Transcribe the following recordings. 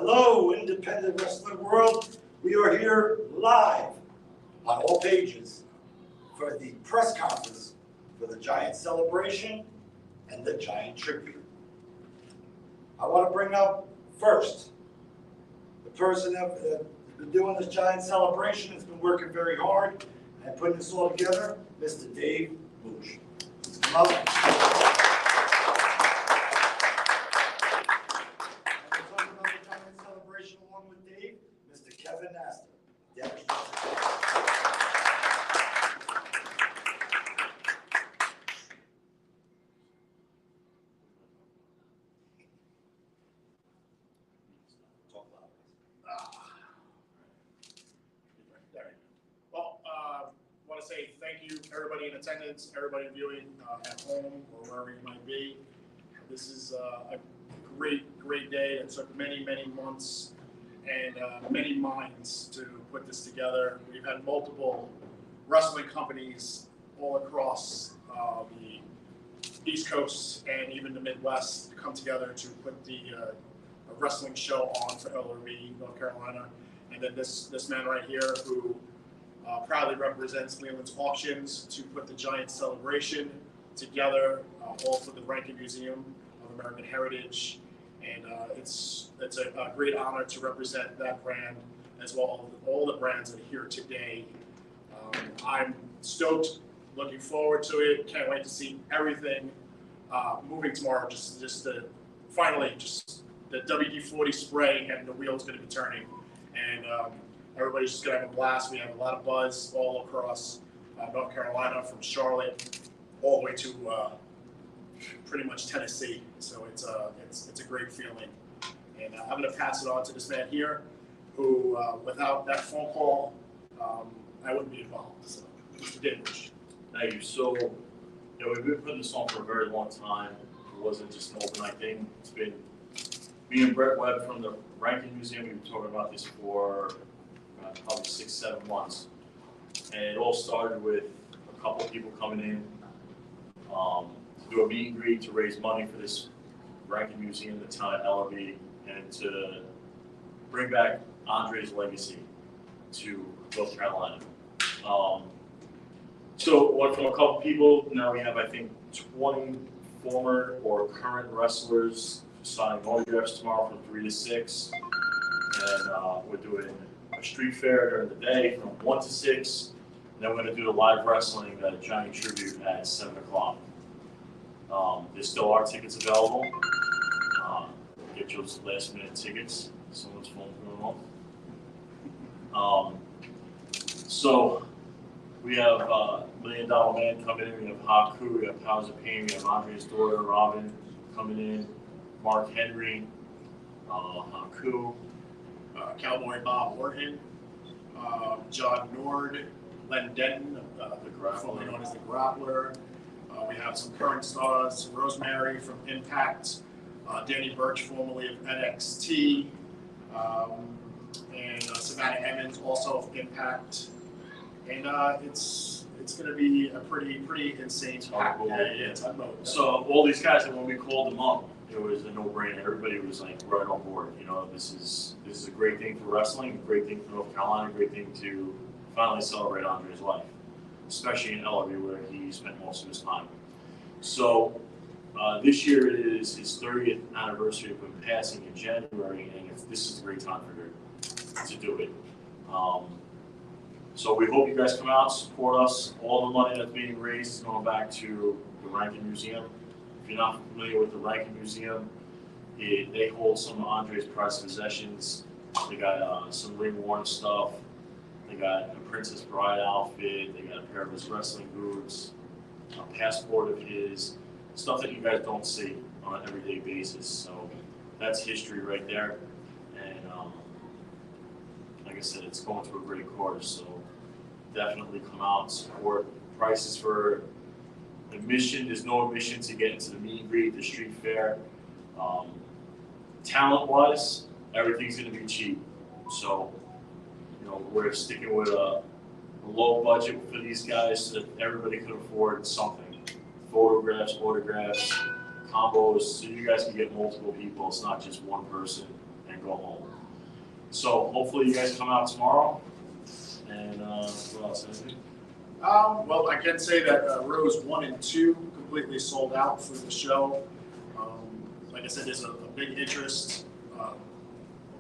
Hello, independent wrestling world. We are here live on all pages for the press conference for the Giant Celebration and the Giant Tribute. I want to bring up first the person that's been doing this Giant Celebration, has been working very hard and putting this all together, Mr. Dave Bush. Come up. Along with Dave, Mr. Kevin Astor. Well, I want to say thank you, everybody in attendance, everybody viewing at home or wherever you might be. This is a great day. It took many months and many minds to put this together. We've had multiple wrestling companies all across the East Coast and even the Midwest come together to put the wrestling show on for Ellerbe, North Carolina. And then this man right here who proudly represents Leland's Auctions to put the Giant Celebration together, all for the Rankin Museum of American Heritage. And it's a great honor to represent that brand as well as all the brands that are here today. I'm stoked, looking forward to it. Can't wait to see everything moving tomorrow. Just to finally just the WD-40 spray and the wheel's going to be turning, and everybody's just going to have a blast. We have a lot of buzz all across North Carolina, from Charlotte all the way to pretty much Tennessee. So it's a great feeling, and I'm going to pass it on to this man here, who without that phone call, I wouldn't be involved. So, Mr. Davis. Thank you. So, we've been putting this on for a very long time. It wasn't just an overnight thing. It's been me and Brett Webb from the Rankin Museum. We've been talking about this for probably 6-7 months, and it all started with a couple of people coming in to do a meet and greet to raise money for this Rankin Museum, the town of Ellerbe, and to bring back Andre's legacy to North Carolina. So one from a couple people, now we have, I think, 20 former or current wrestlers signing autographs tomorrow from 3 to 6. And we're doing a street fair during the day from 1 to 6. And then we're going to do the live wrestling, the Giant Tribute, at 7 o'clock. There still are tickets available. Get those last minute tickets. Someone's phone going off. So we have $1 Million Man coming in. We have Haku. We have Powers of Pain. We have Andre's daughter Robin coming in. Mark Henry. Haku. Cowboy Bob Orton. John Nord. Len Denton, formerly known as the Grappler. We have some current stars: Rosemary from Impact, Danny Burch, formerly of NXT, and Savannah Emmons, also of Impact. And it's going to be a pretty insane packed day. Yeah, it's unbelievable. So all these guys, when we called them up, it was a no-brainer. Everybody was like right on board. This is a great thing for wrestling, a great thing for North Carolina, a great thing to finally celebrate Andre's life, especially in Ellerbe, where he spent most of his time. So this year is his 30th anniversary of him passing in January, and this is a great time for him to do it. So we hope you guys come out, support us. All the money that's being raised is going back to the Rankin Museum. If you're not familiar with the Rankin Museum, they hold some of Andre's prized possessions. They got some ring-worn stuff. They got a Princess Bride outfit. They got a pair of his wrestling boots, a passport of his, stuff that you guys don't see on an everyday basis. So that's history right there. And like I said, it's going to a great cause. So definitely come out and support. Prices for admission, there's no admission to get into the meet and greet, the street fair. Talent-wise, everything's going to be cheap. So we're sticking with a low budget for these guys so that everybody could afford something. Photographs, autographs, combos, so you guys can get multiple people. It's not just one person and go home. So hopefully you guys come out tomorrow. And what else? Anything? Well, I can say that rows 1 and 2 completely sold out for the show. Like I said, there's a big interest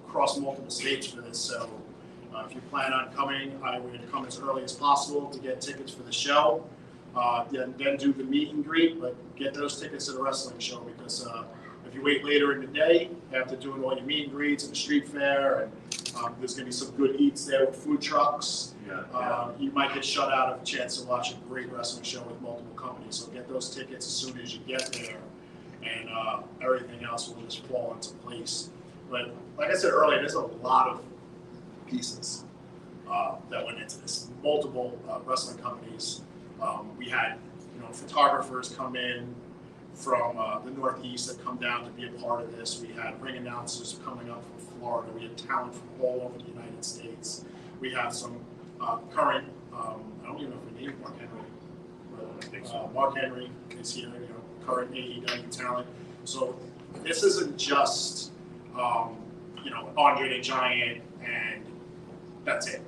across multiple states for this. So if you plan on coming, I would come as early as possible to get tickets for the show. Then do the meet and greet, but get those tickets to the wrestling show, because if you wait later in the day, after doing all your meet and greets and the street fair, and there's going to be some good eats there with food trucks. You might get shut out of a chance to watch a great wrestling show with multiple companies. So get those tickets as soon as you get there, and everything else will just fall into place. But like I said earlier, there's a lot of pieces that went into this. Multiple wrestling companies. We had, photographers come in from the Northeast that come down to be a part of this. We had ring announcers coming up from Florida. We had talent from all over the United States. We have some current, I don't even know if we named Mark Henry. I think so. Mark Henry is here, current AEW talent. So this isn't just, Andre the Giant and that's it.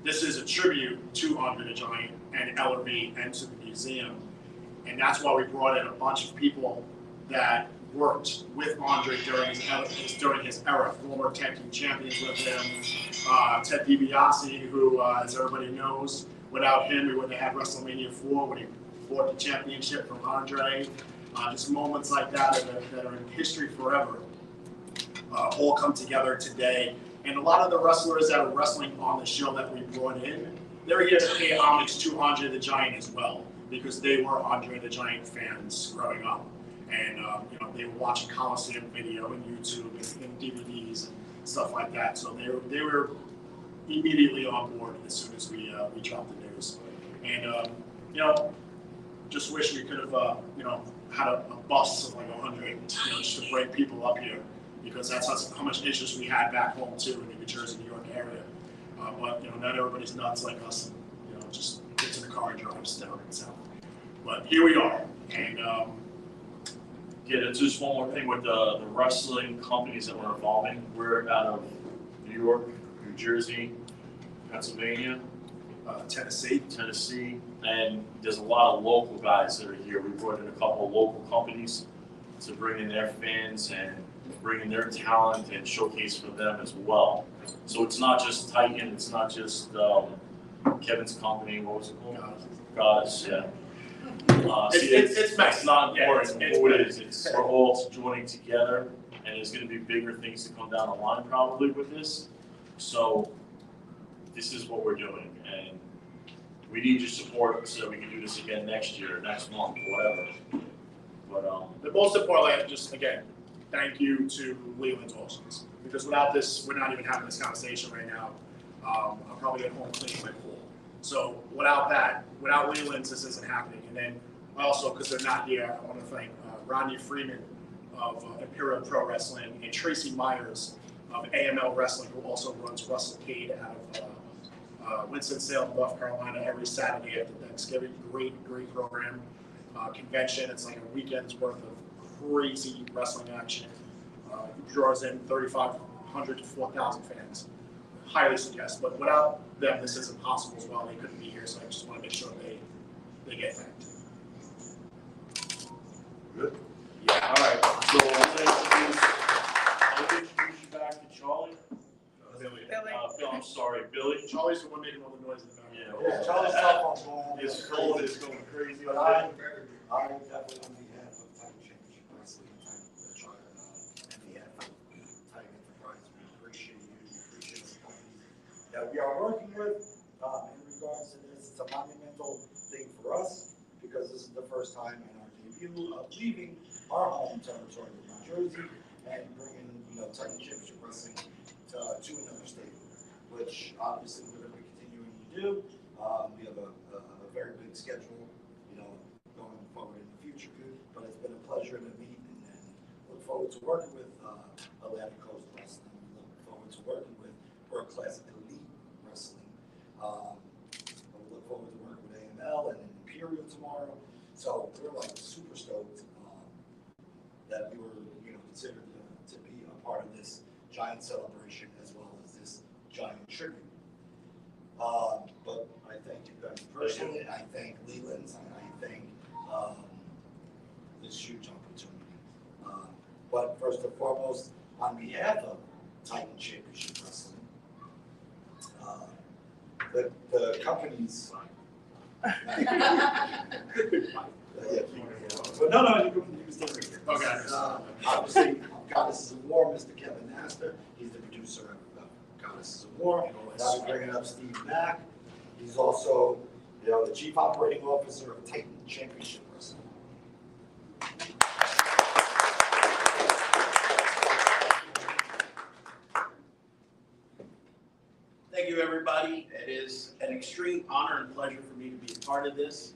This is a tribute to Andre the Giant and Ellerbe and to the museum. And that's why we brought in a bunch of people that worked with Andre during his era, former tag team champions with him. Ted DiBiase, who, as everybody knows, without him, we wouldn't have had WrestleMania 4 when he fought the championship from Andre. Just moments like that are in history forever, all come together today. And a lot of the wrestlers that are wrestling on the show that we brought in, they're here to pay homage to Andre the Giant as well, because they were Andre the Giant fans growing up. And they were watching Coliseum video and YouTube and DVDs and stuff like that. So they were immediately on board as soon as we dropped the news. And just wish we could have had a bus of like 100 just to bring people up here, because that's how much interest we had back home too in the New Jersey, New York area. But not everybody's nuts like us, and just get to the car and drive us down south. But here we are, and there's just one more thing with the wrestling companies that we're involving. We're out of New York, New Jersey, Pennsylvania, Tennessee, and there's a lot of local guys that are here. We brought in a couple of local companies to bring in their fans and bring in their talent and showcase for them as well. So it's not just Titan, it's not just Kevin's company, what was it called? Goddess, yeah. It's not important who it is. We're all joining together, and there's going to be bigger things to come down the line probably with this. So this is what we're doing, and we need your support so that we can do this again next year, next month, whatever. But the most importantly, just again, thank you to Leland's Oceans, because without this, we're not even having this conversation right now. I'm probably at home cleaning my pool. So without that, without Leland's, this isn't happening. And then also, because they're not here, I want to thank Rodney Freeman of Imperial Pro Wrestling and Tracy Myers of AML Wrestling, who also runs Wrestlecade out of Winston-Salem, North Carolina, every Saturday after Thanksgiving. Great program. Convention. It's like a weekend's worth of crazy wrestling action. Draws in 3,500 to 4,000 fans. Highly suggest, but without them, this isn't possible as well. They couldn't be here, so I just want to make sure they get thanked. Good. yeah, all right. So I'll introduce you back to Charlie. Billy. Bill, I'm sorry, Billy. Charlie's the one making all the noise in the background. Yeah, Charlie's cell phone's going on. His phone is going crazy. But I definitely on behalf of Titan Championship Wrestling, and behalf of Titan Enterprise, we appreciate you, we appreciate the company that we are working with in regards to this. It's a monumental thing for us, because this is the first time in our debut of leaving our home territory of New Jersey and bringing Titan Championship Wrestling to another state, which obviously we're going to be continuing to do. We have a very big schedule, going forward in the future. But it's been a pleasure to meet and look forward to working with Atlantic Coast Wrestling. We look forward to working with World Class Elite Wrestling. We look forward to working with AML and Imperial tomorrow. So we're like super stoked that we were considered to be a part of this giant celebration, as well as this giant tribute. But I thank you guys personally, I thank Leland's, and I thank this huge opportunity. But first and foremost, on behalf of Titan Championship Wrestling, the company's. But no, you can use the ring. Okay. Obviously, Goddesses of War, Mr. Kevin Naster, he's the producer of Goddesses of War. I'll be bringing up Steve Mack. He's also, the Chief Operating Officer of Titan Championship Wrestling. Thank you, everybody. It is an extreme honor and pleasure for me to be a part of this.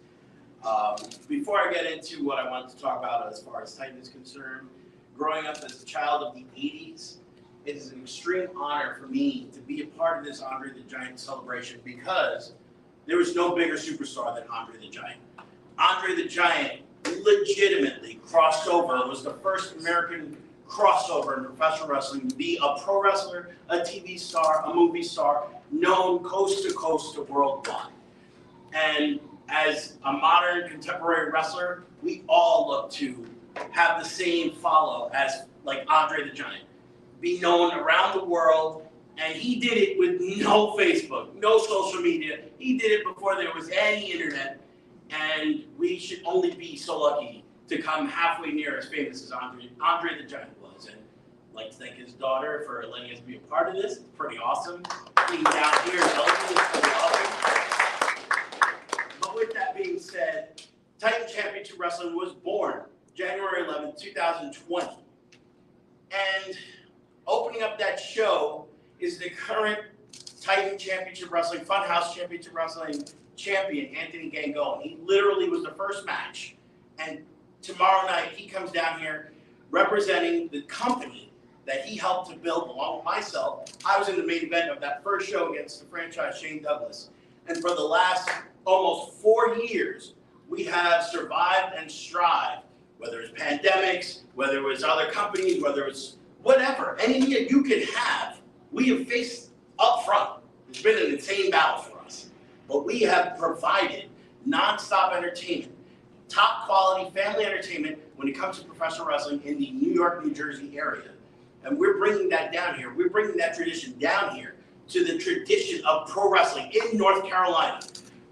Before I get into what I want to talk about as far as Titan is concerned, growing up as a child of the 80s, it is an extreme honor for me to be a part of this Andre the Giant celebration because there was no bigger superstar than Andre the Giant. Andre the Giant legitimately crossed over, was the first American crossover in professional wrestling to be a pro wrestler, a TV star, a movie star, known coast to coast to worldwide. And as a modern contemporary wrestler, we all look to have the same follow as like Andre the Giant, be known around the world, and he did it with no Facebook, no social media. He did it before there was any internet, and we should only be so lucky to come halfway near as famous as Andre the Giant was. And I'd like to thank his daughter for letting us be a part of this. It's pretty awesome. Being down here in Ellerbe is pretty awesome. But with that being said, Titan Championship Wrestling was born January 11th, 2020. And opening up that show is the current Titan Championship Wrestling, Funhouse Championship Wrestling champion, Anthony Gangone. He literally was the first match. And tomorrow night, he comes down here representing the company that he helped to build along with myself. I was in the main event of that first show against the franchise Shane Douglas. And for the last almost 4 years, we have survived and strived, whether it's pandemics, whether it was other companies, whether it's whatever, anything that you could have, we have faced up front. It's been an insane battle for us. But we have provided nonstop entertainment, top quality family entertainment when it comes to professional wrestling in the New York, New Jersey area. And we're bringing that down here. We're bringing that tradition down here to the tradition of pro wrestling in North Carolina.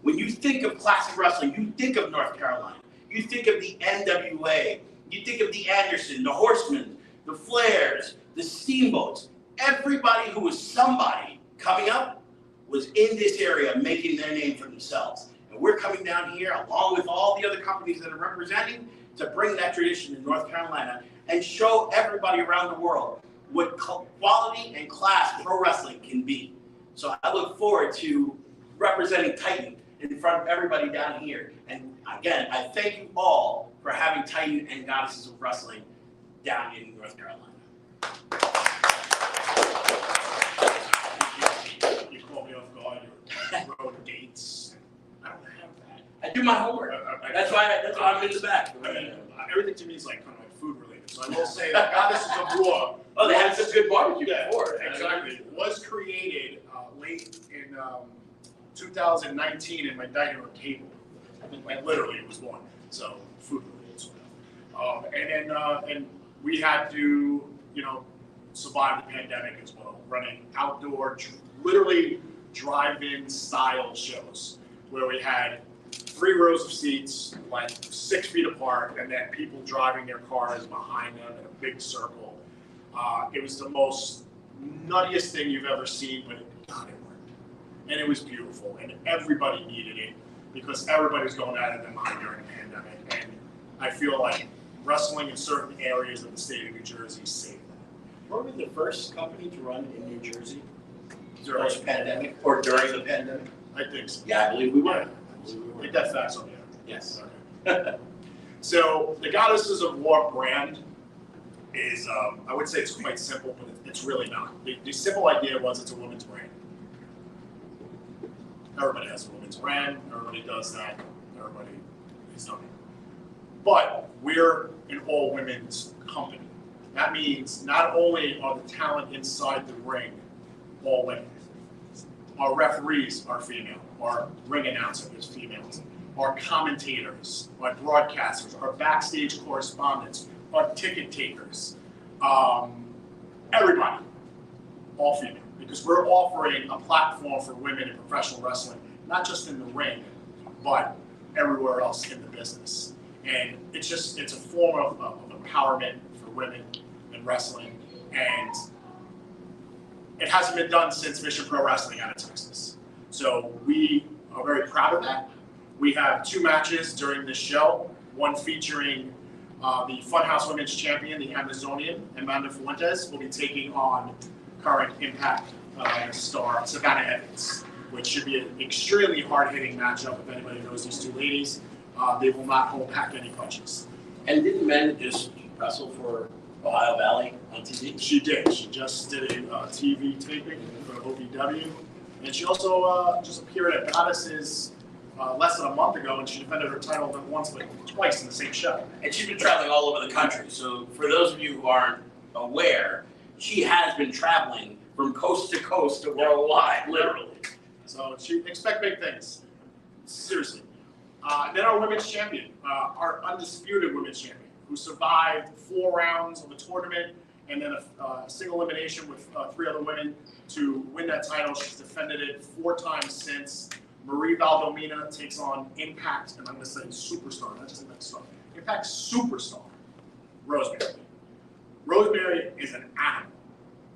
When you think of classic wrestling, you think of North Carolina. You think of the NWA. You think of the Anderson, the Horsemen, the Flairs, the Steamboats. Everybody who was somebody coming up was in this area making their name for themselves. And we're coming down here along with all the other companies that are representing to bring that tradition to North Carolina and show everybody around the world what quality and class pro wrestling can be. So I look forward to representing Titan in front of everybody down here. And again, I thank you all for having Titan and Goddesses of Wrestling down in North Carolina. You caught me off guard. You wrote dates. I don't have that. I do my homework. That's why I'm in the back. I mean, everything to me is like kind of like food related. So I will say that Goddesses of War. Oh, they had some good barbecue Yeah, before. exactly. Was created late in 2019 in my dining room table. Like literally, it was one. So food related sort of. And we had to, survive the pandemic as well, running outdoor, literally drive-in style shows where we had 3 rows of seats, like 6 feet apart, and then people driving their cars behind them in a big circle. It was the most nuttiest thing you've ever seen, but it worked. And it was beautiful, and everybody needed it because everybody was going out of their mind during the pandemic. And I feel like wrestling in certain areas of the state of New Jersey saved that. Were we the first company to run in New Jersey During post-pandemic or during the pandemic? I think so. Yeah, I believe we were. I think that's facts on there. Yes. Okay. So the Goddesses of War brand is, I would say it's quite simple, but it's really not. The simple idea was it's a women's brand. Everybody has a women's brand. Everybody does that. Everybody is done it. But we're an all-women's company. That means not only are the talent inside the ring all women, Our referees are female. Our ring announcer is females. Our commentators, our broadcasters, our backstage correspondents, our ticket takers, everybody, all female. Because we're offering a platform for women in professional wrestling, not just in the ring, but everywhere else in the business. And it's a form of empowerment for women in wrestling. And it hasn't been done since Mission Pro Wrestling out of Texas. So we are very proud of that. We have 2 matches during this show, one featuring the Funhouse Women's Champion, the Amazonian, Amanda Fuentes, will be taking on current Impact star Savannah Evans, which should be an extremely hard-hitting matchup. If anybody knows these 2 ladies, they will not hold back any punches. And didn't Amanda just wrestle for Ohio Valley on TV? She did. She just did a TV taping for OVW. And she also just appeared at Goddess's less than a month ago, and she defended her title not once but twice in the same show. And she's been traveling all over the country. So for those of you who aren't aware, she has been traveling from coast to worldwide, literally. So expect big things. Seriously. Then our women's champion, our undisputed women's champion, who survived 4 rounds of a tournament and then a single elimination with 3 other women to win that title. She's defended it 4 times since. Marie Valdomina takes on Impact, and I'm going to say superstar, not just Impact star, Impact superstar, Rosemary. Rosemary is an animal,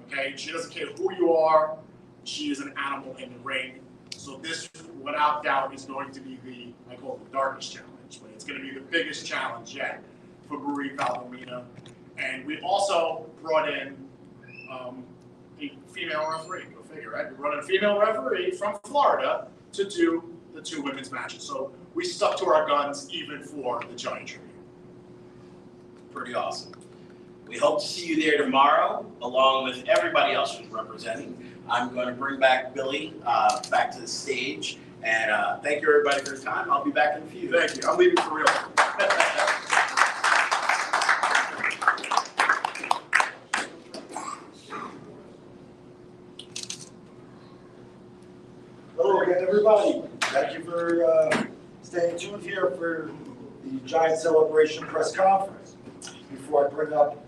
okay? She doesn't care who you are. She is an animal in the ring. So this, without doubt, is going to be I call it the darkest challenge, but it's going to be the biggest challenge yet for Marie Valdomina. And we also brought in a female referee, go figure, right? We brought in a female referee from Florida to do the 2 women's matches. So we stuck to our guns even for the Giant Tribute. Pretty awesome. We hope to see you there tomorrow, along with everybody else who's representing. I'm going to bring back Billy back to the stage. And thank you, everybody, for your time. I'll be back in a few. Thank you. I'm leaving for real. Hello again, everybody. Thank you for staying tuned here for the Giant Celebration press conference. Before I bring up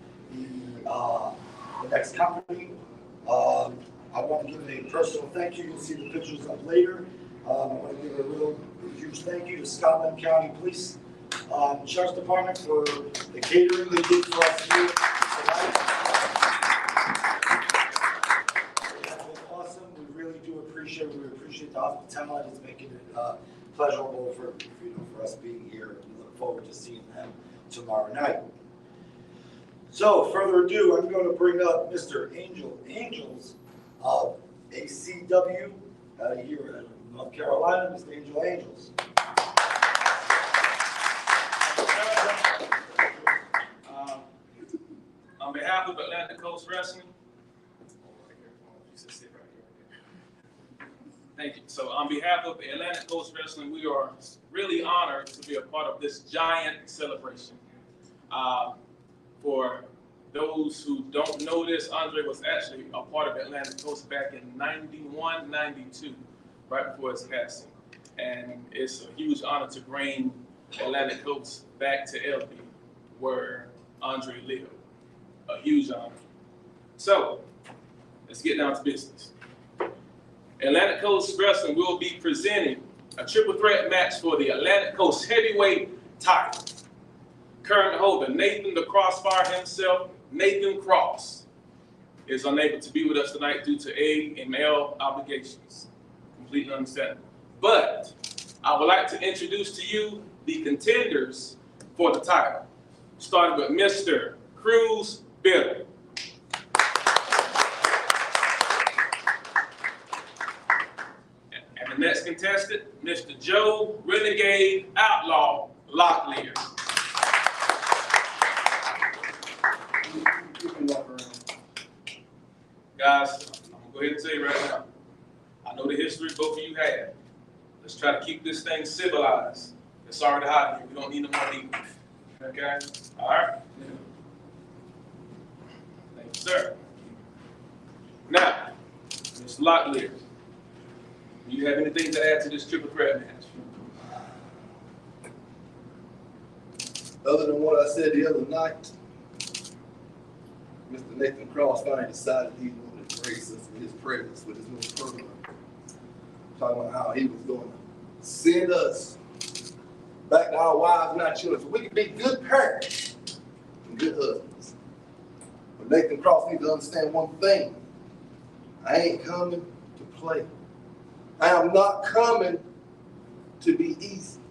the next company, I want to give a personal thank you. You'll see the pictures up later. I want to give a real huge thank you to Scotland County Police Sheriff's Department for the catering they did for us here tonight. We really do appreciate it. We appreciate the hospitality. It's making it pleasurable for us being here. We look forward to seeing them tomorrow night. So, further ado, I'm going to bring up Mr. Angels of ACW here in North Carolina, Mr. Angels. On behalf of Atlantic Coast Wrestling, thank you. So on behalf of Atlantic Coast Wrestling, we are really honored to be a part of this giant celebration. For those who don't know this, Andre was actually a part of Atlantic Coast back in 91, 92, right before his passing. And it's a huge honor to bring Atlantic Coast back to Ellerbe, where Andre lived. A huge honor. So, let's get down to business. Atlantic Coast Wrestling will be presenting a triple threat match for the Atlantic Coast Heavyweight title. Current holder Nathan the Crossfire himself, Nathan Cross, is unable to be with us tonight due to AML obligations. Completely understandable. But I would like to introduce to you the contenders for the title, starting with Mr. Cruz Billy. And the next contestant, Mr. Joe Renegade Outlaw Locklear. Guys, I'm gonna go ahead and tell you right now, I know the history both of you had. Let's try to keep this thing civilized. It's already hot here. We don't need no more heat. Okay? All right? Thank you, sir. Now, Mr. Locklear, Do you have anything to add to this triple threat match? Other than what I said the other night, Mr. Nathan Cross finally decided he wanted to grace us with his presence, with his new program. Talking about how he was going to send us back to our wives and our children so we can be good parents and good husbands. But Nathan Cross needs to understand one thing. I ain't coming to play. I am not coming to be easy,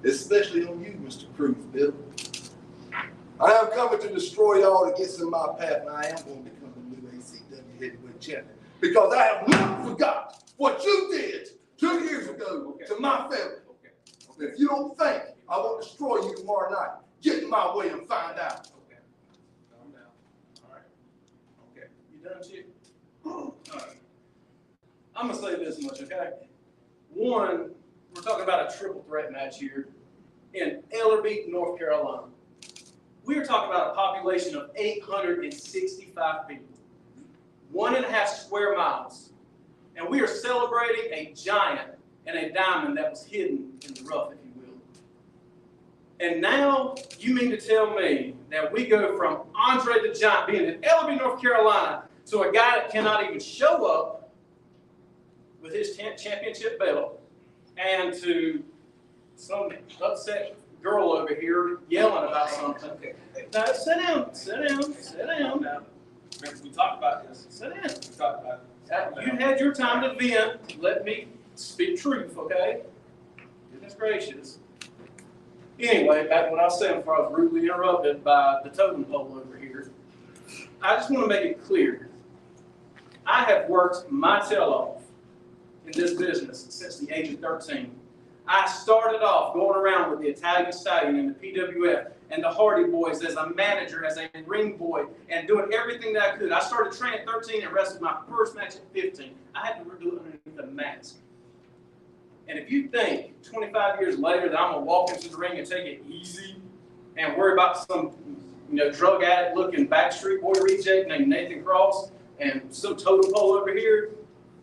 especially on you, Mr. Cruz, Bill. I am coming to destroy all that gets in my path, and I am going to become the new ACW heavyweight champion because I have not forgotten what you did 2 years ago to my family. And if you don't think I won't destroy you tomorrow night, get in my way and find out. Okay. Calm down. All right. Okay. You done, Chick? All right. I'm gonna say this much, okay? One, we're talking about a triple threat match here in Ellerbe, North Carolina. We are talking about a population of 865 people, 1.5 square miles, and we are celebrating a giant and a diamond that was hidden in the rough, if you will. And now you mean to tell me that we go from Andre the Giant being in Ellerbe, North Carolina, to a guy that cannot even show up with his championship belt, and to some upset girl over here yelling about something. No, sit down, sit down, sit down. Remember, we talked about this. Sit down. We talked about it. You had your time to vent. Let me speak truth, okay? Goodness gracious. Anyway, back to what I was saying before I was rudely interrupted by the totem pole over here. I just want to make it clear. I have worked my tail off in this business since the age of 13. I started off going around with the Italian Stallion and the PWF and the Hardy Boys as a manager, as a ring boy, and doing everything that I could. I started training at 13 and wrestled my first match at 15. I had to do it underneath the mask. And if you think 25 years later that I'm going to walk into the ring and take it easy and worry about some drug addict looking Backstreet Boy reject named Nathan Cross and some totem pole over here,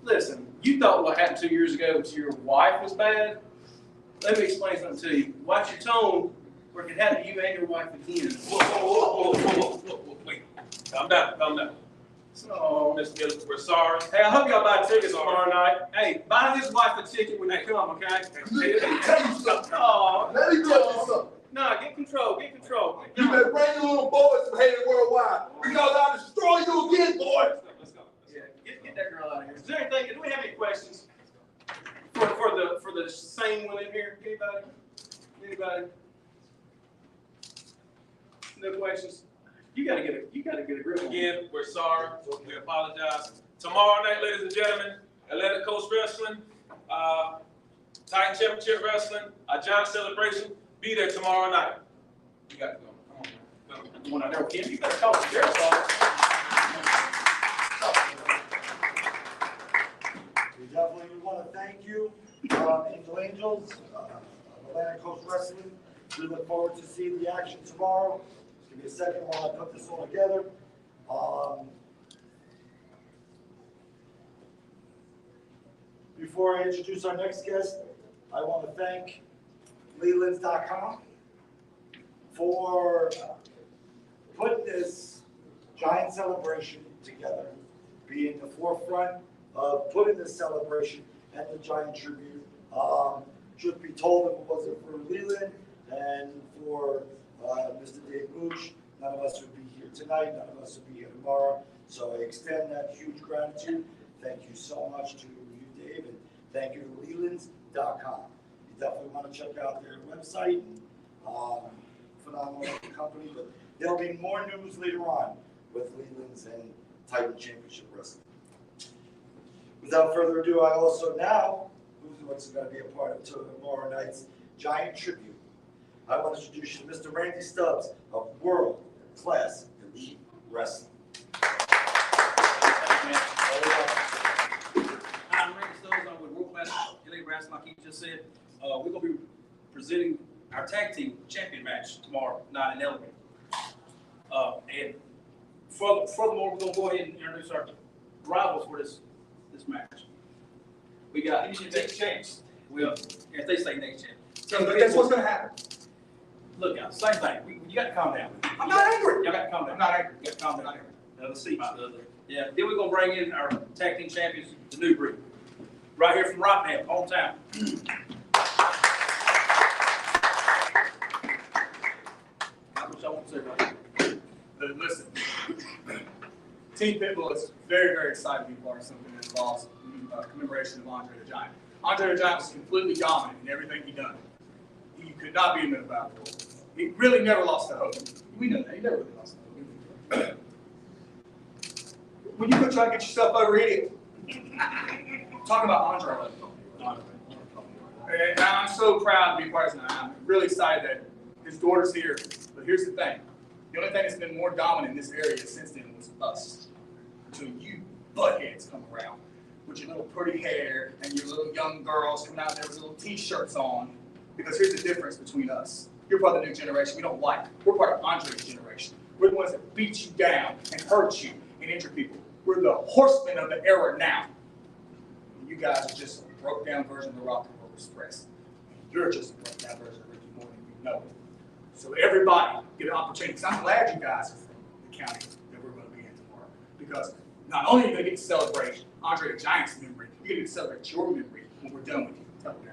listen, you thought what happened 2 years ago to your wife was bad? Let me explain something to you. Watch your tone, or it could happen to you and your wife again. Whoa, wait. Calm down, calm down. Oh, Mr. Miller, we're sorry. Hey, I hope y'all buy tickets tomorrow night. Hey, buy his wife a ticket when they come, okay? Let me tell you something. Oh, Let me tell you something. no, get control, get control. You better bring your little boys from Hated Worldwide because I'll destroy you again, boy. Let's go. Yeah, get that girl out of here. Is there anything? Do we have any questions for the sane one in here? Anybody? Anybody? No questions. You gotta get a grip. Again, we're sorry. We apologize. Tomorrow night, ladies and gentlemen, Atlantic Coast Wrestling, Titan Championship Wrestling, a giant celebration. Be there tomorrow night. You gotta go. Come on, man. You want out there with him? You better call the sheriff's office. We definitely want to thank you, Angel Angels, of Atlantic Coast Wrestling. We look forward to seeing the action tomorrow. Give me a second while I put this all together. Before I introduce our next guest, I want to thank Lelands.com for putting this giant celebration together, being the forefront of putting this celebration and the giant tribute. Truth be told, if it wasn't for Leland and for Mr. Dave Mooch, none of us would be here tonight, none of us would be here tomorrow. So I extend that huge gratitude. Thank you so much to you, Dave, and thank you to Lelands.com. You definitely want to check out their website. Phenomenal company, but there'll be more news later on with Leland's and Titan Championship Wrestling. Without further ado, I also now, who's going to be a part of tomorrow night's giant tribute, I want to introduce you to Mr. Randy Stubbs of World Class Elite Wrestling. Hi, I'm Rankin Stubbs. I'm with World Class Elite Wrestling, like he just said. We're going to be presenting our tag team champion match tomorrow night in Ellerbe. And furthermore, we're going to go ahead and introduce our rivals for this match. We got next chance. Well, if they say next chance. But that's what's gonna happen. Look, guys, same thing. You got to calm down. I'm not angry. Y'all got to calm down. I'm not angry. You got to calm down. Another seat. Yeah, then we're gonna bring in our tag team champions, the new breed, right here from Rockingham, hometown. That's what y'all want to say about that. Listen, Team Pitbull is very, very excited to be part of something that involves commemoration of Andre the Giant. Andre the Giant was completely dominant in everything he done. He could not be a minute about it. He really never lost the hope. We know that. He never really lost the hope. When you go try to get yourself over idiot, talk about Andre. And I'm so proud to be part of this. I'm really excited that his daughter's here. But here's the thing. The only thing that's been more dominant in this area since then was us. Until you buttheads come around with your little pretty hair and your little young girls coming out there with little t-shirts on. Because here's the difference between us. You're part of the new generation we don't like. We're part of Andre's generation. We're the ones that beat you down and hurt you and injure people. We're the horsemen of the era now. And you guys are just a broke down version of the Rock and Roll Express. You're just a broke down version of Ricky Morton, you know it. So everybody get an opportunity. Because I'm glad you guys are from the county that we're going to be in tomorrow. Because not only are you going to get to celebrate Andre the Giant's memory, you're going to get to celebrate your memory when we're done with you. Tell them that.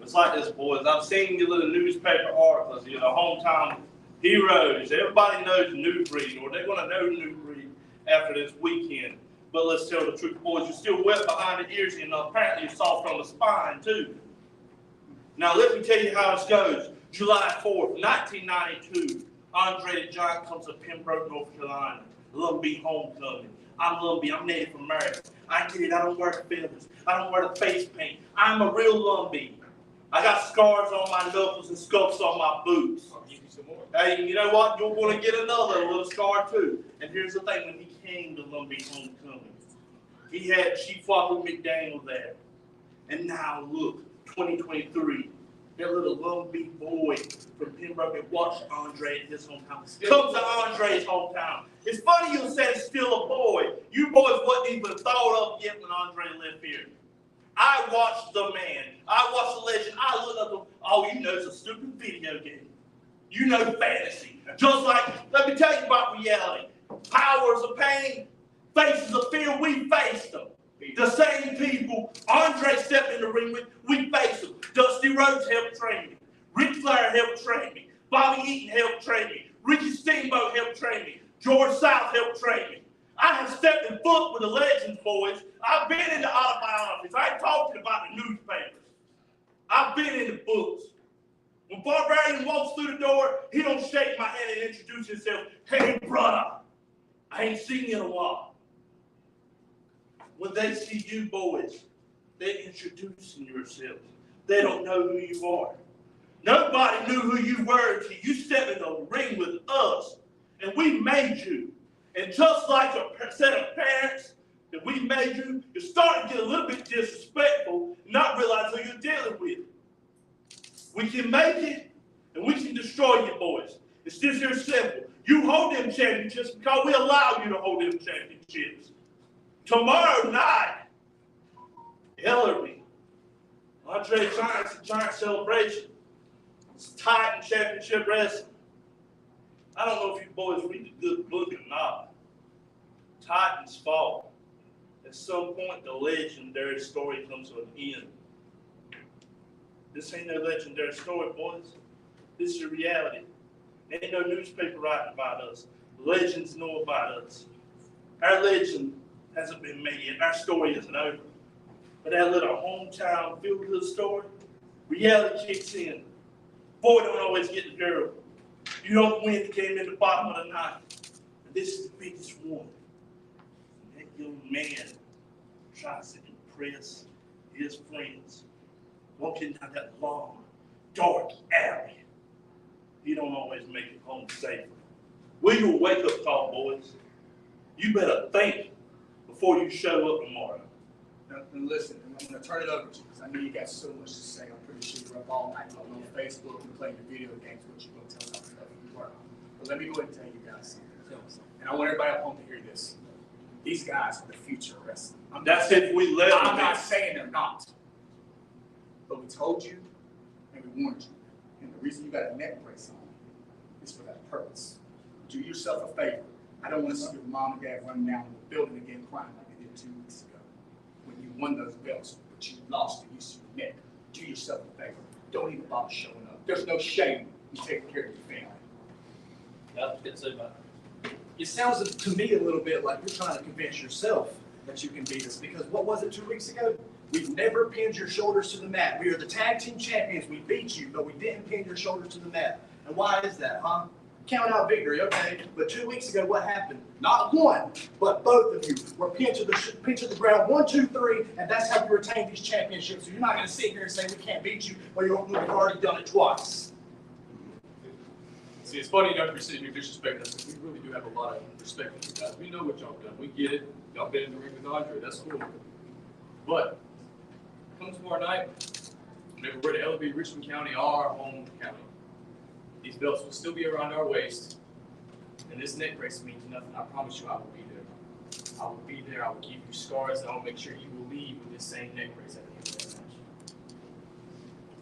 It's like this, boys. I've seen your little newspaper articles, you know, hometown heroes. Everybody knows New Breed, or they're going to know New Breed after this weekend. But let's tell the truth, boys. You're still wet behind the ears, and apparently you're soft on the spine, too. Now, let me tell you how this goes. July 4th, 1992, Andre the Giant comes to Pembroke, North Carolina. Lumbee homecoming. I'm Lumbee. I'm Native American. I get it. I don't wear the feathers. I don't wear the face paint. I'm a real Lumbee. I got scars on my knuckles and scuffs on my boots. I'll give you some more. Hey, you know what? You're going to get another little scar too. And here's the thing: when he came to Lumbee homecoming, he had Chief Walker McDaniel there. And now look, 2023, that little Lumbee boy from Pembroke that watched Andre at his hometown comes to Andre's hometown. It's funny you said he's still a boy. You boys wasn't even thought of yet when Andre lived here. I watched the man. I watched the legend. I looked up to him. Oh, you know, it's a stupid video game. You know fantasy. Just like, let me tell you about reality. Powers of pain, faces of fear, we faced them. The same people Andre stepped in the ring with, we faced them. Dusty Rhodes helped train me. Ric Flair helped train me. Bobby Eaton helped train me. Ricky Steamboat helped train me. George South helped train me. I have stepped in foot with the legends, boys. I've been in the autobiographies. I ain't talking about the newspapers. I've been in the books. When Barbarian walks through the door, he don't shake my hand and introduce himself. Hey, brother, I ain't seen you in a while. When they see you boys, they're introducing yourselves. They don't know who you are. Nobody knew who you were until you stepped in the ring with us, and we made you. And just like a set of parents that we made you, you're starting to get a little bit disrespectful, not realize who you're dealing with. We can make it, and we can destroy you, boys. It's just here simple. You hold them championships because we allow you to hold them championships. Tomorrow night, Ellerbe, Andre Giant's Giant Celebration. It's Titan Championship Wrestling. I don't know if you boys read the good book or not. Titans fall. At some point, the legendary story comes to an end. This ain't no legendary story, boys. This is reality. Ain't no newspaper writing about us. Legends know about us. Our legend hasn't been made yet. Our story isn't over. But that little hometown feel-good story, reality kicks in. Boy don't always get the girl. You don't win the game in the bottom of the ninth. And this is the biggest one. That young man tries to impress his friends. Walking down that long, dark alley. He don't always make it home safe. We're your wake-up call, boys. You better think before you show up tomorrow. Now, listen, I'm going to turn it over to you because I know you got so much to say. I'm pretty sure you're up all night on Facebook and playing your video games, which you're going to tell us about you work on. But let me go ahead and tell you guys something. And I want everybody at home to hear this. These guys are the future of wrestling. That's if we let I'm them. not saying they're not. But we told you and we warned you. And the reason you got a neck brace on is for that purpose. Do yourself a favor. I don't want to see your mom and dad running down the building again crying like they did 2 weeks ago when you won those belts, but you lost the use of your neck. Do yourself a favor. Don't even bother showing up. There's no shame in taking care of your family. Yeah, good to say about It sounds to me a little bit like you're trying to convince yourself that you can beat us, because what was it 2 weeks ago? We've never pinned your shoulders to the mat. We are the tag team champions. We beat you, but we didn't pin your shoulders to the mat. And why is that, huh? Count out victory, okay? But 2 weeks ago, what happened? Not one, but both of you were pinned to the ground. 1, 2, 3, and that's how you retain these championships. So you're not going to sit here and say we can't beat you, or you've already done it twice. See, it's funny enough you're sitting here disrespecting us, because we really do have a lot of respect for you guys. We know what y'all done. We get it. Y'all been in the ring with Andre. That's cool. But come tomorrow night, maybe we're to Ellerbe, Richmond County, our home county. These belts will still be around our waist, and this neck brace means nothing. I promise you, I will be there. I will be there. I will give you scars, and I will make sure you will leave with this same neck brace at the end of that match.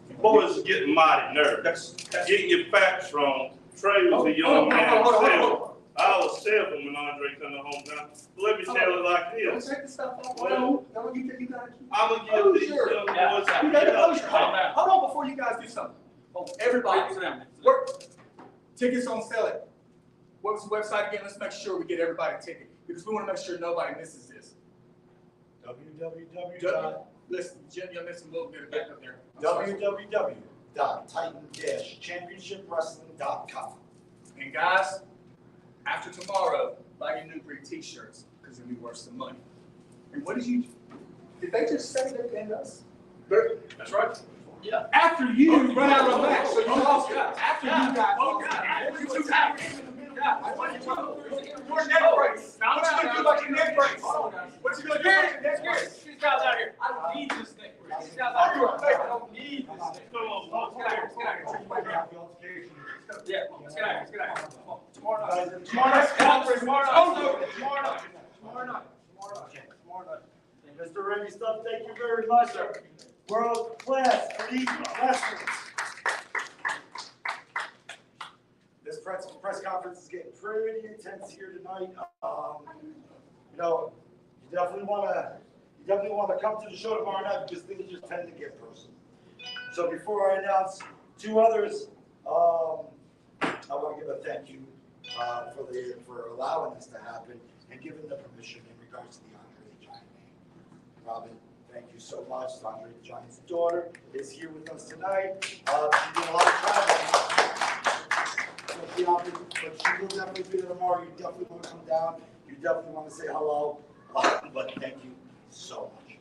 You boys are getting mighty nervous. Getting your facts wrong. Trey was a young man. I was 7 when Andre come to hometown. Let me tell it like Don't this. take the stuff off. Well, No, you gotta keep. I'm gonna give these young boys You gotta hold on before you guys do something. Oh, everybody, work. Tickets on sale it. What was the website again? Let's make sure we get everybody a ticket, because we want to make sure nobody misses this. Listen, Jim, you're missing a little bit back up there. www.titan-championshipwrestling.com. And guys, after tomorrow, buy your new breed t-shirts, because they'll be worth some money. And what did they just say they pinned us? That's right. Yeah. After you run out of the match, so you lost. After you guys. You two guys. Your neck brace. Now what you gonna do about your neck brace? What you gonna do about your neck brace? These guys out here. I don't need this neck brace. These guys out here. I don't need this neck brace. Come on, let's get out here. Yeah, let's get out here. Let's get out here. Tomorrow night. Mr. Randy Stubb, thank you very much. World class elite wrestlers. This press conference is getting pretty intense here tonight. You definitely want to come to the show tomorrow night, because things just tend to get personal. So before I announce 2 others, I want to give a thank you for allowing this to happen and giving the permission in regards to the Andre the Giant name. Robin, thank you so much. Andre the Giant's daughter is here with us tonight. She did a lot of traveling, but she will definitely be there tomorrow. You definitely want to come down. You definitely want to say hello. But thank you so much.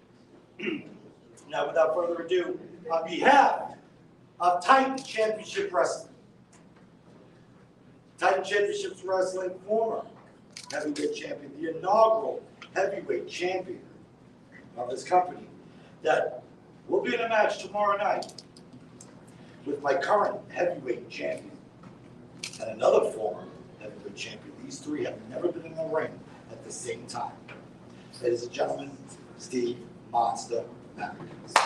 Now, without further ado, on behalf of Titan Championship Wrestling, Titan Championship Wrestling former heavyweight champion, the inaugural heavyweight champion of this company, that will be in a match tomorrow night with my current heavyweight champion and another former heavyweight champion. These 3 have never been in the ring at the same time. Ladies and gentlemen, Steve Monster Matthews. I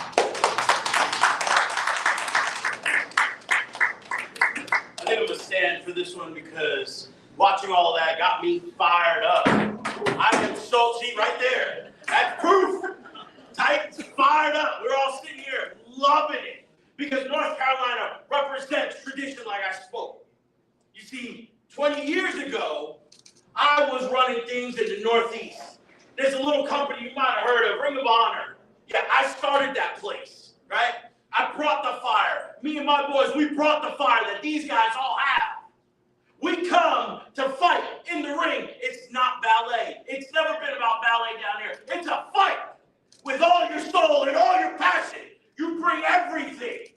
think I'm gonna stand for this one, because watching all of that got me fired up. I am so, see right there, that's proof. Titans fired up. We're all sitting here loving it, because North Carolina represents tradition like I spoke. You see, 20 years ago, I was running things in the Northeast. There's a little company you might have heard of, Ring of Honor. Yeah, I started that place, right? I brought the fire. Me and my boys, we brought the fire that these guys all have. We come to fight in the ring. It's not ballet. It's never been about ballet down here. It's a fight with all your soul and all your passion. You bring everything.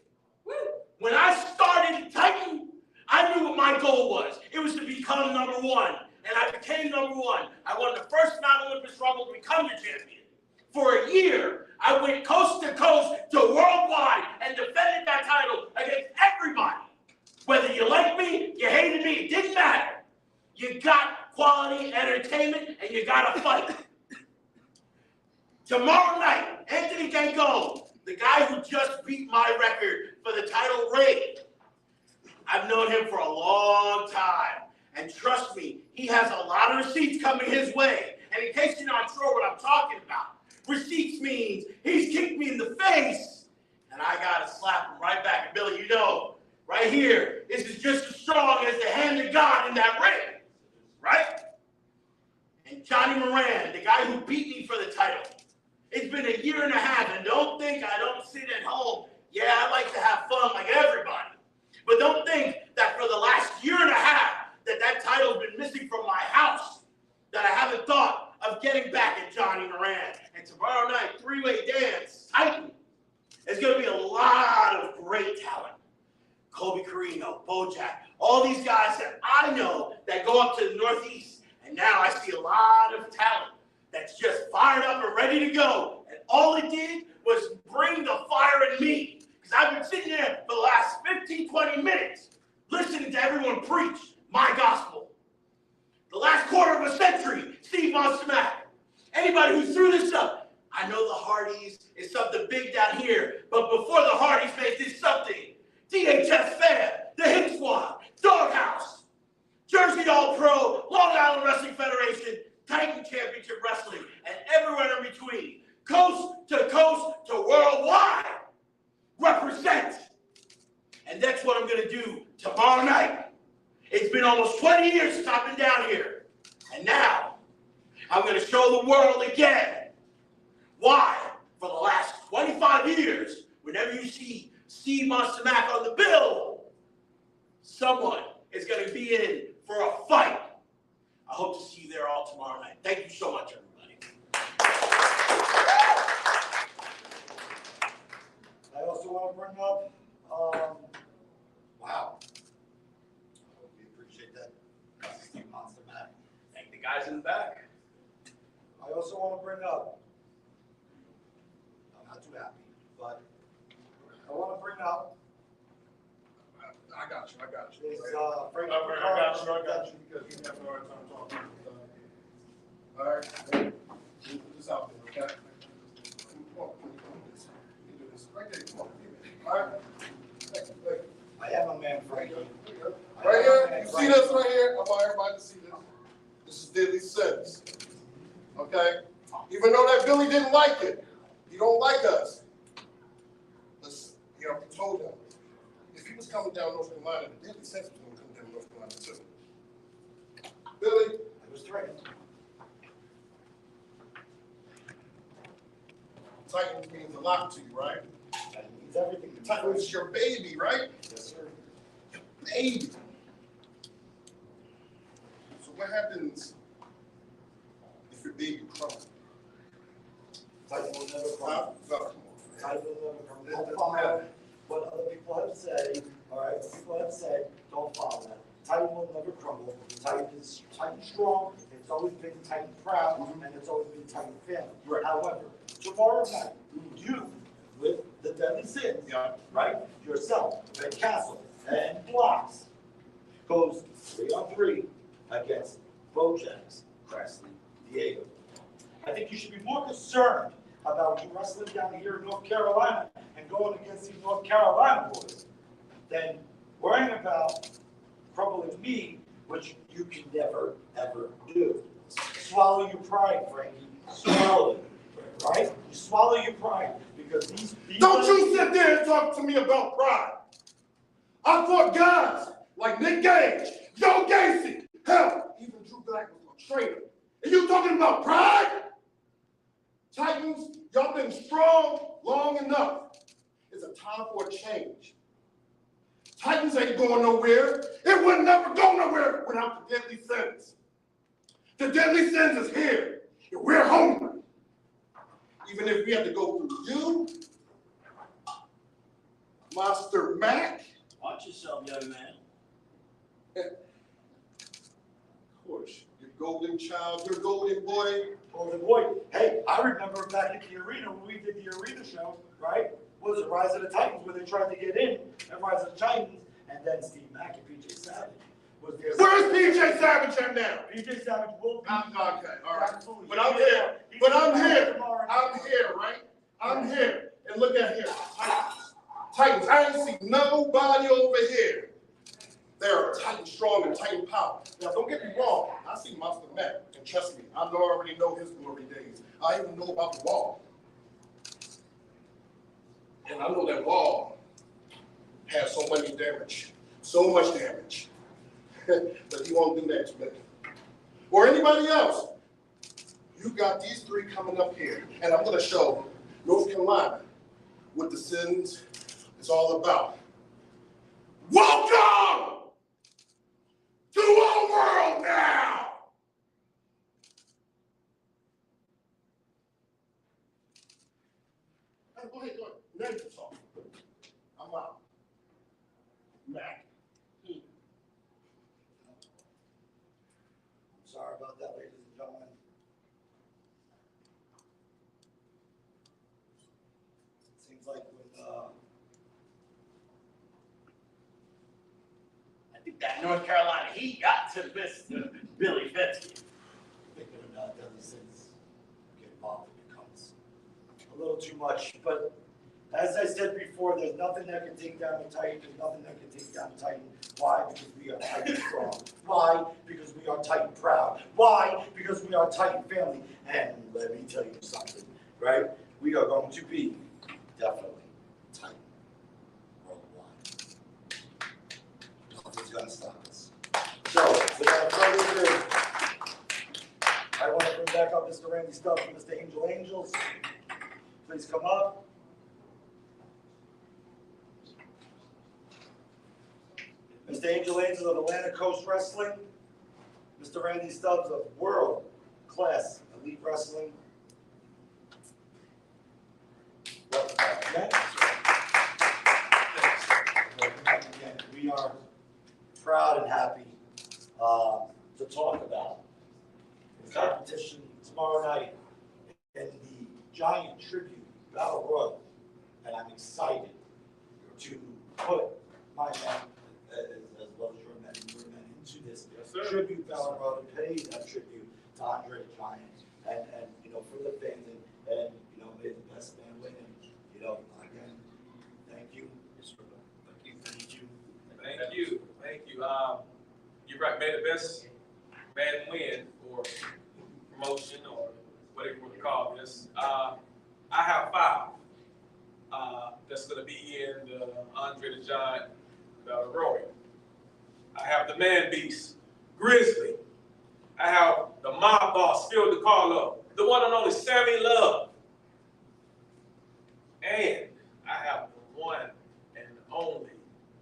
When I started Titan, I knew what my goal was. It was to become #1. And I became #1. I won the first Mount Olympus Rumble to become the champion. For a year, I went coast to coast to worldwide and defended that title against everybody. Whether you liked me, you hated me, it didn't matter. You got quality entertainment and you got to fight. Tomorrow night, Anthony Gangone, the guy who just beat my record for the title reign. I've known him for a long time. And trust me, he has a lot of receipts coming his way. And in case you're not sure what I'm talking about, receipts means he's kicked me in the face, and I gotta slap him right back. And Billy, you know, right here, this is just as strong as the hand of God in that ring, right? And Johnny Moran, the guy who beat me for the title. It's been a year and a half, and don't think I don't sit at home. Yeah, I like to have fun like everybody. But don't think that for the last year and a half that title's been missing from my house, that I haven't thought of getting back at Johnny Moran. And tomorrow night, three-way dance, Titan. There's going to be a lot of great talent. Colby Carino, Bojack, all these guys that I know that go up to the Northeast. And now I see a lot of talent that's just fired up and ready to go. And all it did was bring the fire in me. Because I've been sitting there for the last 15, 20 minutes listening to everyone preach my gospel. The last quarter of a century, Steve Monstamac. Anybody who threw this up, I know the Hardys is something big down here, but before the Hardys made this something, DHS Fam, the Hit Squad, Doghouse, Jersey All-Pro, Long Island Wrestling Federation, Titan Championship Wrestling, and everywhere in between, coast to worldwide, represent. And that's what I'm going to do tomorrow night. It's been almost 20 years since I've been down here. And now, I'm going to show the world again why, for the last 25 years, whenever you see Steve Monstamac on the bill, someone is going to be in for a fight. I hope to see you there all tomorrow night. Thank you so much, everybody. I also want to bring up, wow. We appreciate that, Steve Monstamac. Thank the guys in the back. I also want to bring up, I'm not too happy, but I want to bring up I got you. is Frank I got you, Ricard. Because you have no hard time talking. All right, hey, put this out there, okay? Come on, can you do this? Right there, come on, all right? Hey. I am a man, Frank. Right here, you see this right here? I want everybody to see this. This is deadly sins. Okay? Even though that Billy didn't like it, he don't like us. Let's, I told him, if he was coming down North Carolina, the deadly sins was going to come down North Carolina too. Billy, I was threatened. Titan means a lot to you, right? That means everything. Titan is your baby, right? Yes, sir. Your baby. So what happens if your baby cries? Titan will never cry. No, come on. Titan will never cry. It Don't doesn't follow matter. what other people have said. All right, what people have said, don't follow that. Titan will never crumble. Titan is Titan strong. It's always been Titan proud, and it's always been Titan family. Right. However, tomorrow night, you with the Deadly Sins, Yeah. right? Yourself, Red Castle, and Blocks goes 3-on-3 against Bojack's Cressley Diego. I think you should be more concerned about you wrestling down here in North Carolina and going against these North Carolina boys than worrying about crumbling me, which you can never, ever do. Swallow your pride, Frankie. Swallow it, right? You swallow your pride because these Don't you sit there and talk to me about pride. I fought guys like Nick Gage, Joe Gacy, hell, even Drew Black was a traitor. And you talking about pride? Titans, y'all been strong long enough. It's a time for a change. Titans ain't going nowhere. It would never go nowhere without the Deadly Sins. The Deadly Sins is here, and we're hungry. Even if we have to go through you, Master Mac. Watch yourself, young man. Of course, your golden child, your golden boy. Golden boy. Hey, I remember back at the arena when we did the arena show, right? What was it, Rise of the Titans, where they tried to get in, and Rise of the Titans, and then Steve Mack and PJ Savage was there. Where's PJ BJ Savage am now? BJ Savage will be. Okay, all right. Absolutely. But I'm here. But I'm here. Tomorrow. I'm here, right? I'm here. And look at here. Titans. I ain't see nobody over here. They're Titan strong and Titan power. Now, don't get me wrong. I see Monster Matt. And trust me, I already know his glory days. I even know about the wall. And I know that wall has so much damage. So much damage. But he won't do that to me. Or anybody else. You got these three coming up here. And I'm going to show North Carolina what the sins is all about. Welcome to our world now! Hey, go ahead. Name the song. I'm loud. Mac. I'm sorry about that, ladies and gentlemen. Seems like with, I think that North Carolina heat got to Mr. Billy Fetsky. thinking about the other things get involved, it becomes a little too much. But as I said before, there's nothing that can take down the Titan. There's nothing that can take down the Titan. Why? Because we are Titan strong. Why? Because we are Titan proud. Why? Because we are Titan family. And let me tell you something, right? We are going to be definitely Titan worldwide. Nothing's going to stop us. So, without further ado, I want to bring back up Mr. Randy Stubbs and Mr. Angels. Please come up. Mr. Angels of Atlantic Coast Wrestling. Mr. Randy Stubbs of World Class Elite Wrestling. Welcome back again. Welcome back again. We are proud and happy to talk about the competition tomorrow night in the Giant Tribute Battle Royal. And I'm excited to put my men, as well as your men into this tribute Battle Royal, to pay that tribute to Andre the Giant. And you know, for the fans, and you know, may the best man win. And, you know, again, thank you. Thank you. Thank you. Thank you. You're right. May the best man win, or promotion, or whatever you want to call this. I have 5 that's going to be in the Andre the Giant Battle Royal. I have the Man Beast, Grizzly. I have the Mob Boss, Phil DiCarlo, the one and only Sammy Love. And I have the one and only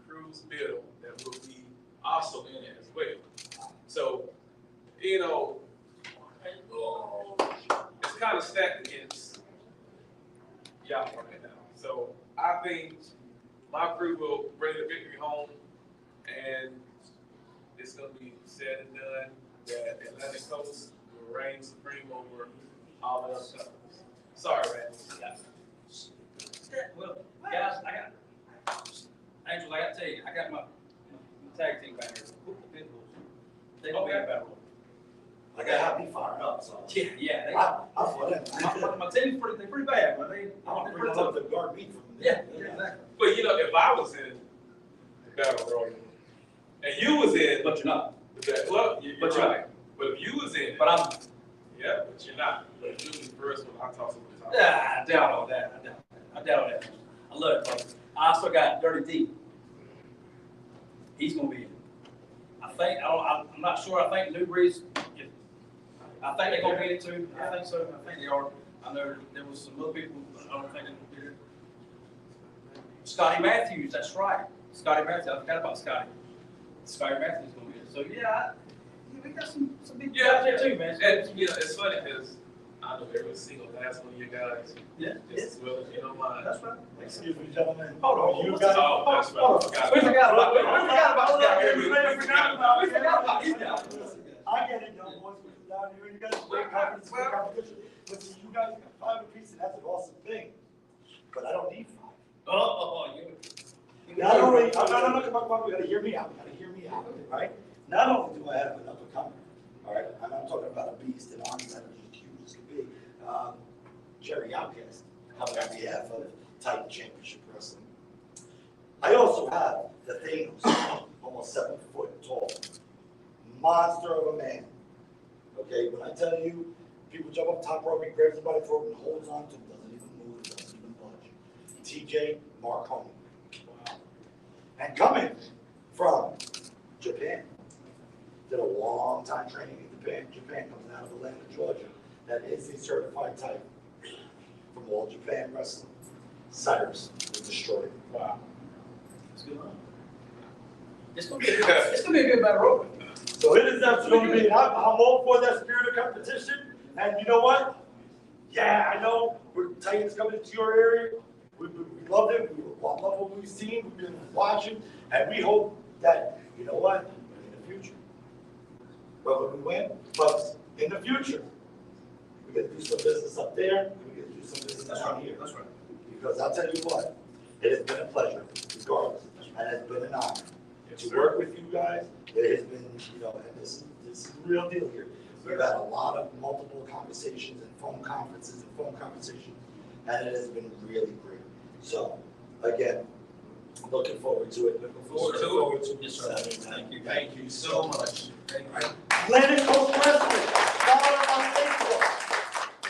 Cruz Bill that will be also in it as well. So, you know, it's kind of stacked against y'all right now. So I think my crew will bring the victory home, and it's going to be said and done that Atlantic Coast will reign supreme over all the other companies. Sorry, man. Well, guys, Angels, I got to tell you, I got my tag team back here. The Pitbulls. They don't be about it. I got happy fired up, so. Yeah. I'm for that. My team's pretty bad, but I want to bring up the guard beat from Yeah, there. exactly. But you know, if I was in the Battle Royal and you was in But you're not. the Battle, well, you're But you're right. But if you was in it, But I'm. yeah, but you're not. But you was the first one I talked to. I doubt all that. I doubt all that. I love it, folks. I also got Dirty D. He's gonna be in. I'm not sure. I think New Breeze. I think they're gonna be in it too. I think so. I think they are. I know there was some other people, but I don't think they're gonna be there. Scotty Matthews, that's right. Scotty Matthews. I forgot about Scotty. Scotty Matthews is gonna be there. So yeah, we got some big guys there too, man. And you know, it's funny because I know every single last one of you guys. Yeah. As well as you know mine. That's right. Excuse me, gentlemen. Hold on. You What's guys. this? Oh, that's right. Hold on. We forgot about We forgot about these guys. I get it, young boys, we come down here, you guys are great competition, great competition. But see, you guys got 5 apiece, and that's an awesome thing. But I don't need 5. Not only, no, come on, you gotta hear me out, right? Not only do I have enough monster of a man. Okay, when I tell you, people jump up top rope, he grabs him by the throat and holds on to him, doesn't even move, doesn't even budge. TJ Marconi. Wow. And coming from Japan, did a long time training in Japan, coming out of Atlanta, Georgia. That is a certified type from All Japan Wrestling. Cyrus was destroyed. Wow. It's good. It's gonna be a good battle rope. So it is absolutely going to be. I'm all for that spirit of competition. And you know what? Yeah, I know we're Titans coming into your area. We loved it. We love what we've seen. We've been watching, and we hope that you know what in the future, whether we win, but in the future, we get to do some business up there. And we get to do some business down here. That's right. Because I'll tell you what, it has been a pleasure, regardless, and it's been an honor to work with you guys. It has been, you know, and this is the real deal here. We've had a lot of multiple conversations and phone conferences and phone conversations, and it has been really great. So, again, looking forward to it. Looking forward to it. Yes, sir. Thank you so much. Atlantic Coast Wrestling, follow them on Facebook.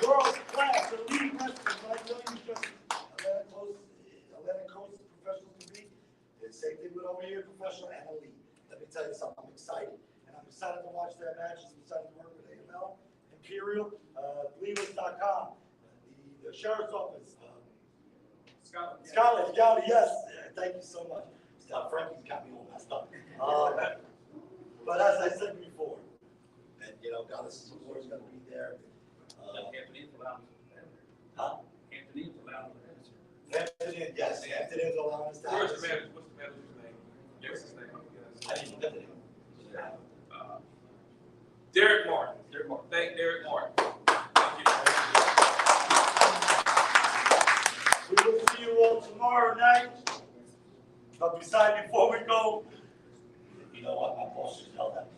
World class, elite wrestling. I tell you, just Atlantic Coast professionals can be. It's the same thing with over here, professional and elite. Let me tell you something, I'm excited. And I'm excited to watch their matches. I'm excited to work with AML, Imperial, Believers.com, the Sheriff's Office, Scotland, yes. Thank you so much. Frankie's got me all messed up. But as I said before, and you know, Goddess Award is going to be there. Anthony allowed Hampton, yes, Hampton is allowing us to have What's this. the manager's name? What's his name? I didn't look at the name. Derek Martin. Thank Derek Martin. Thank you. We will see you all tomorrow night. But before we go, you know what? My boss just yelled at me.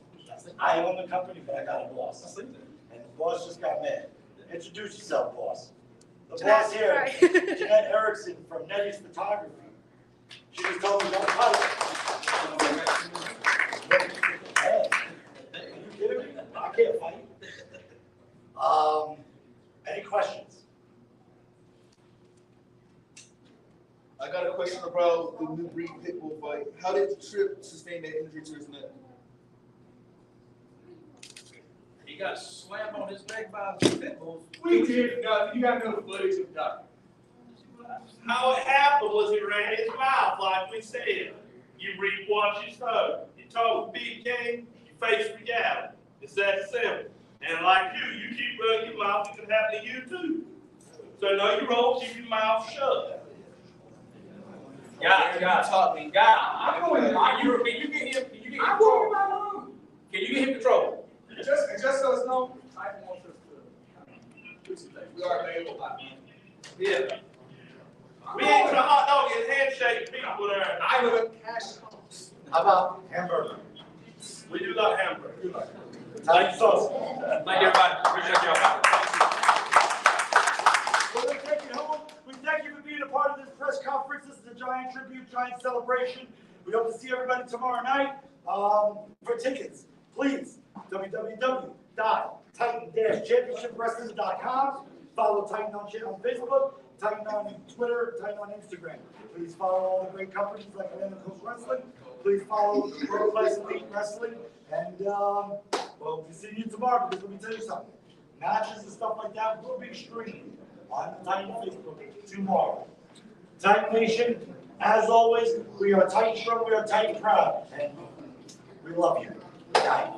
I own the company, but I got a boss. And the boss just got mad. Introduce yourself, boss. The boss here, Jeanette Erickson from Nettie's Photography. She just told me don't cut it. Hey, are you kidding me? I can't fight. Any questions? I got a question about the New Breed Pitbull fight. How did Tripp sustain that injury to his neck? He got slammed on his neck by the pit bulls. We did nothing. You got no footage of nothing. How it happened was he ran his mouth like we said. You reap what you sow. You talk big game, you face reality. It's that simple. And like you keep running your mouth, it can happen to you too. So know your role, keep your mouth shut. Guys, I'm going to can you get him control? Can you get him control? Just so it's known, I want us to do some things. We are available by now. Yeah. We ain't gonna hot dog and handshake people there. I live in cash. How about hamburger? We do like hamburger. Thank you so Thank you, everybody. Appreciate y'all. We're going to take you home. We thank you for being a part of this press conference. This is a giant tribute, giant celebration. We hope to see everybody tomorrow night. For tickets, please, www.titan-championshipwrestling.com. Follow Titan on Facebook, Titan on Twitter, Titan on Instagram. Please follow all the great companies like Atlantic Coast Wrestling. Please follow World Class Elite Wrestling. And, well, we'll see you tomorrow because let me tell you something. Matches and stuff like that will be streamed on the Titan Facebook tomorrow. Titan Nation, as always, we are Titan strong, we are Titan proud, and we love you. Titan.